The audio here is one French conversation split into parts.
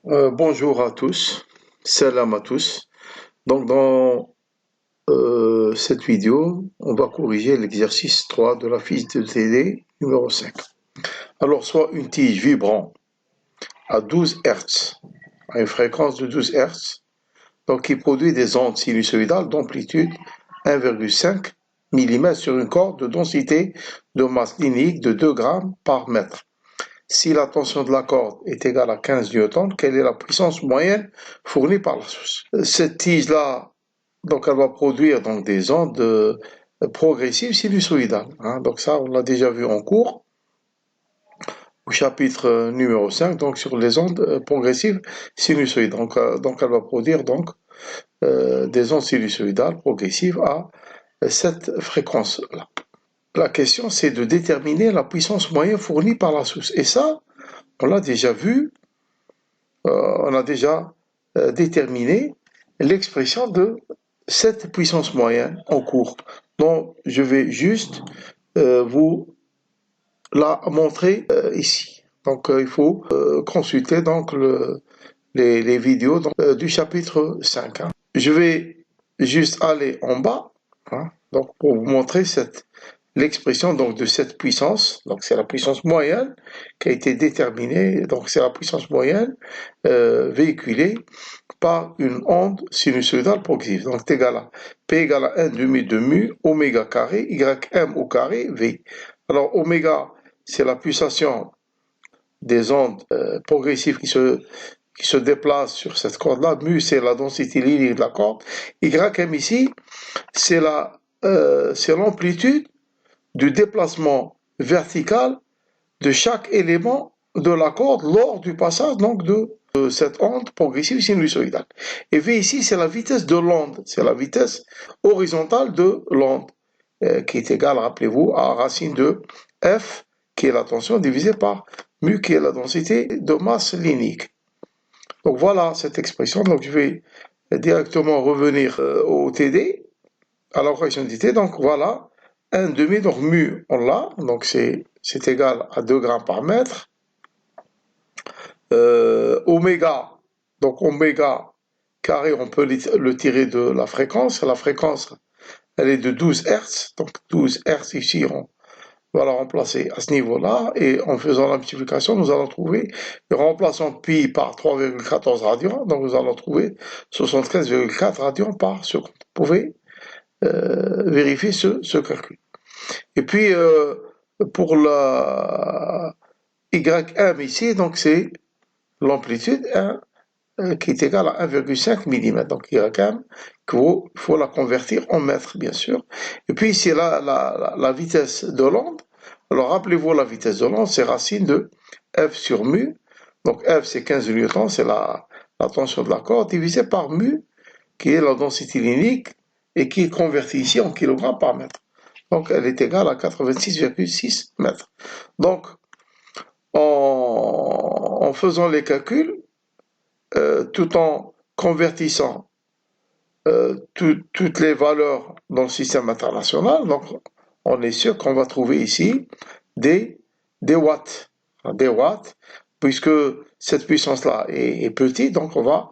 Bonjour à tous, salam à tous. Donc dans cette vidéo, on va corriger l'exercice 3 de la fiche de TD numéro 5. Alors soit une tige vibrant à 12 Hz, à une fréquence de 12 Hz, donc qui produit des ondes sinusoïdales d'amplitude 1,5 mm sur une corde de densité de masse linéique de 2 grammes par mètre. Si la tension de la corde est égale à 15 newtons, quelle est la puissance moyenne fournie par la source? Cette tige-là, donc elle va produire donc des ondes progressives sinusoïdales. Donc ça, on l'a déjà vu en cours, au chapitre numéro 5, donc sur les ondes progressives sinusoïdales. Donc elle va produire donc des ondes sinusoïdales progressives à cette fréquence-là. La question, c'est de déterminer la puissance moyenne fournie par la source. Et ça, on l'a déjà vu, on a déjà déterminé l'expression de cette puissance moyenne en cours. Donc, je vais juste vous la montrer ici. Donc, il faut consulter donc les vidéos du chapitre 5. Je vais juste aller en bas, donc pour vous montrer l'expression donc de cette puissance. Donc c'est la puissance moyenne qui a été déterminée. Donc c'est la puissance moyenne véhiculée par une onde sinusoïdale progressive. Donc c'est égal à P égale à 1 demi de mu oméga carré YM au carré V. Alors oméga, c'est la pulsation des ondes progressives qui se déplacent sur cette corde-là. Mu, c'est la densité linéaire de la corde. YM ici, c'est l'amplitude du déplacement vertical de chaque élément de la corde lors du passage donc de cette onde progressive sinusoïdale. Et V ici, c'est la vitesse de l'onde, c'est la vitesse horizontale de l'onde, qui est égale, rappelez-vous, à racine de F, qui est la tension, divisée par mu, qui est la densité de masse linéique. Donc voilà cette expression. Donc je vais directement revenir au TD, à la correction du T. Donc voilà, 1 demi, donc mu, on l'a, donc c'est égal à 2 grammes par mètre. Oméga, donc oméga carré, on peut le tirer de la fréquence. La fréquence, elle est de 12 Hz, donc 12 Hz ici, on va la remplacer à ce niveau-là, et en faisant la multiplication, nous allons trouver, remplaçant pi par 3,14 radians, donc nous allons trouver 75,4 radians par seconde. Vous pouvez vérifier ce calcul. Et puis, pour la YM ici, donc c'est l'amplitude qui est égale à 1,5 mm. Donc YM, il faut la convertir en mètres, bien sûr. Et puis ici, la vitesse de l'onde. Alors rappelez-vous, la vitesse de l'onde, c'est racine de F sur mu. Donc F, c'est 15 newtons, c'est la tension de la corde, divisé par mu, qui est la densité linéique, et qui est convertie ici en kilogrammes par mètre. Donc elle est égale à 86,6 mètres. Donc, en faisant les calculs, tout en convertissant toutes les valeurs dans le système international, donc on est sûr qu'on va trouver ici des watts. Des watts, puisque cette puissance-là est petite, donc on va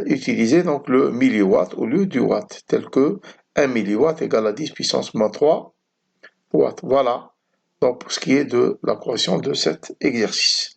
utiliser donc le milliwatt au lieu du watt, tel que 1 milliwatt égale à 10 puissance moins 3 watts. Voilà, donc pour ce qui est de la correction de cet exercice.